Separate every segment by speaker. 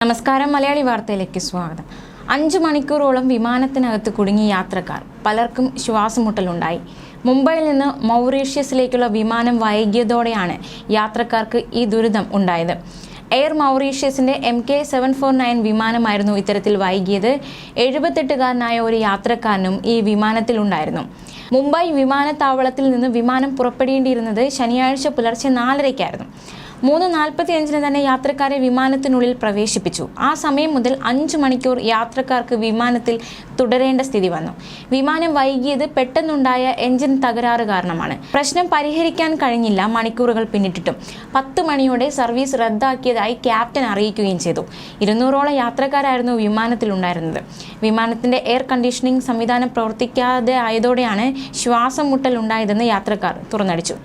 Speaker 1: നമസ്കാരം. മലയാളി വാർത്തയിലേക്ക് സ്വാഗതം. 5 മണിക്കൂറോളം വിമാനത്തിനകത്ത് കുടുങ്ങിയ യാത്രക്കാർ. പലർക്കും ശ്വാസമുട്ടലുണ്ടായി. മുംബൈയിൽ നിന്ന് മൗറീഷ്യസിലേക്കുള്ള വിമാനം വൈകിയതോടെയാണ് യാത്രക്കാർക്ക് ഈ ദുരിതം ഉണ്ടായത്. എയർ മൗറീഷ്യസിന്റെ MK749 വിമാനമായിരുന്നു ഇത്തരത്തിൽ വൈകിയത്. 78-കാരനായ ഒരു യാത്രക്കാരനും ഈ വിമാനത്തിലുണ്ടായിരുന്നു. മുംബൈ വിമാനത്താവളത്തിൽ നിന്ന് വിമാനം പുറപ്പെടേണ്ടിയിരുന്നത് ശനിയാഴ്ച പുലർച്ചെ 4:30-ക്കായിരുന്നു. 3:45-ന് തന്നെ യാത്രക്കാരെ വിമാനത്തിനുള്ളിൽ പ്രവേശിപ്പിച്ചു. ആ സമയം മുതൽ 5 മണിക്കൂർ യാത്രക്കാർക്ക് വിമാനത്തിൽ തുടരേണ്ട സ്ഥിതി വന്നു. വിമാനം വൈകിയത് പെട്ടെന്നുണ്ടായ എഞ്ചിൻ തകരാറ് കാരണമാണ്. പ്രശ്നം പരിഹരിക്കാൻ കഴിഞ്ഞില്ല. മണിക്കൂറുകൾ പിന്നിട്ടിട്ടും 10 മണിയോടെ സർവീസ് റദ്ദാക്കിയതായി ക്യാപ്റ്റൻ അറിയിക്കുകയും ചെയ്തു. 200ഓളം യാത്രക്കാരായിരുന്നു വിമാനത്തിലുണ്ടായിരുന്നത്. വിമാനത്തിന്റെ എയർ കണ്ടീഷനിംഗ് സംവിധാനം പ്രവർത്തിക്കാതെ ആയതോടെയാണ് ശ്വാസം മുട്ടൽ ഉണ്ടായതെന്ന് യാത്രക്കാർ തുറന്നടിച്ചു.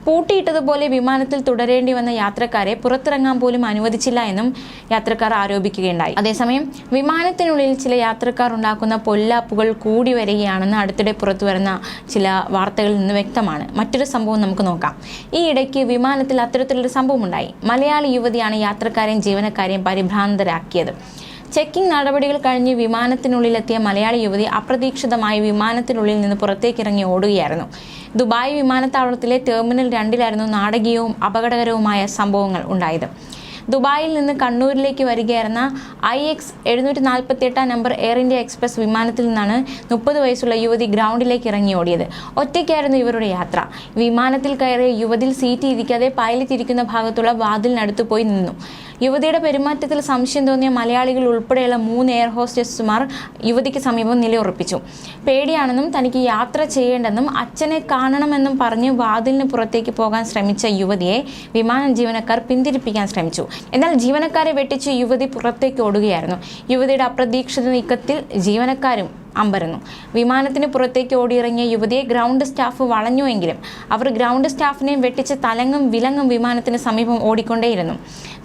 Speaker 1: പൂട്ടിയിട്ടതുപോലെ വിമാനത്തിൽ തുടരേണ്ടി വന്ന യാത്രക്കാരെ പുറത്തിറങ്ങാൻ പോലും അനുവദിച്ചില്ല എന്നും യാത്രക്കാർ ആരോപിക്കുകയുണ്ടായി. അതേസമയം വിമാനത്തിനുള്ളിൽ ചില യാത്രക്കാർ ഉണ്ടാക്കുന്ന പൊല്ലാപ്പുകൾ കൂടി വരികയാണെന്ന് അടുത്തിടെ പുറത്തുവരുന്ന ചില വാർത്തകളിൽ നിന്ന് വ്യക്തമാണ്. മറ്റൊരു സംഭവം നമുക്ക് നോക്കാം. ഈ ഇടയ്ക്ക് വിമാനത്തിൽ അത്തരത്തിലൊരു സംഭവം ഉണ്ടായി. മലയാളി യുവതിയാണ് യാത്രക്കാരെയും ജീവനക്കാരെയും പരിഭ്രാന്തരാക്കിയത്. ചെക്കിംഗ് നടപടികൾ കഴിഞ്ഞ് വിമാനത്തിനുള്ളിലെത്തിയ മലയാളി യുവതി അപ്രതീക്ഷിതമായി വിമാനത്തിനുള്ളിൽ നിന്ന് പുറത്തേക്കിറങ്ങി ഓടുകയായിരുന്നു. ദുബായ് വിമാനത്താവളത്തിലെ ടെർമിനൽ 2-ലായിരുന്നു നാടകീയവും അപകടകരവുമായ സംഭവങ്ങൾ ഉണ്ടായത്. ദുബായിൽ നിന്ന് കണ്ണൂരിലേക്ക് വരികയായിരുന്ന IX748 number air India express വിമാനത്തിൽ നിന്നാണ് 30 വയസ്സുള്ള യുവതി ഗ്രൗണ്ടിലേക്ക് ഇറങ്ങി ഓടിയത്. ഒറ്റയ്ക്കായിരുന്നു ഇവരുടെ യാത്ര. വിമാനത്തിൽ കയറിയ യുവതിയിൽ സീറ്റ് ഇരിക്കാതെ പൈലറ്റ് ഇരിക്കുന്ന ഭാഗത്തുള്ള വാതിലിനടുത്ത് പോയി നിന്നു. യുവതിയുടെ പെരുമാറ്റത്തിൽ സംശയം തോന്നിയ മലയാളികൾ ഉൾപ്പെടെയുള്ള 3 എയർ ഹോസ്റ്റസുമാർ യുവതിക്ക് സമീപം നിലയുറപ്പിച്ചു. പേടിയാണെന്നും തനിക്ക് യാത്ര ചെയ്യേണ്ടെന്നും അച്ഛനെ കാണണമെന്നും പറഞ്ഞ് വാതിലിന് പുറത്തേക്ക് പോകാൻ ശ്രമിച്ച യുവതിയെ വിമാന ജീവനക്കാർ പിന്തിരിപ്പിക്കാൻ ശ്രമിച്ചു. എന്നാൽ ജീവനക്കാരെ വെട്ടിച്ച് യുവതി പുറത്തേക്ക് ഓടുകയായിരുന്നു. യുവതിയുടെ അപ്രതീക്ഷിത നീക്കത്തിൽ ജീവനക്കാരും അമ്പരന്നു. വിമാനത്തിന് പുറത്തേക്ക് ഓടിയിറങ്ങിയ യുവതിയെ ഗ്രൗണ്ട് സ്റ്റാഫ് വളഞ്ഞുവെങ്കിലും അവർ ഗ്രൗണ്ട് സ്റ്റാഫിനെയും വെട്ടിച്ച് തലങ്ങും വിലങ്ങും വിമാനത്തിന് സമീപം ഓടിക്കൊണ്ടേയിരുന്നു.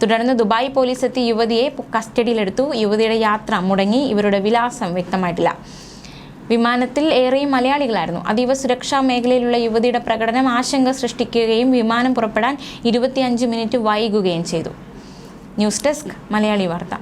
Speaker 1: തുടർന്ന് ദുബായ് പോലീസ് എത്തി യുവതിയെ കസ്റ്റഡിയിലെടുത്തു. യുവതിയുടെ യാത്ര മുടങ്ങി. ഇവരുടെ വിലാസം വ്യക്തമായിട്ടില്ല. വിമാനത്തിൽ ഏറെയും മലയാളികളായിരുന്നു. അതീവ സുരക്ഷാ മേഖലയിലുള്ള യുവതിയുടെ പ്രകടനം ആശങ്ക സൃഷ്ടിക്കുകയും വിമാനം പുറപ്പെടാൻ 25 മിനിറ്റ് വൈകുകയും ചെയ്തു. ന്യൂസ് ഡെസ്ക് മലയാളി വാർത്ത.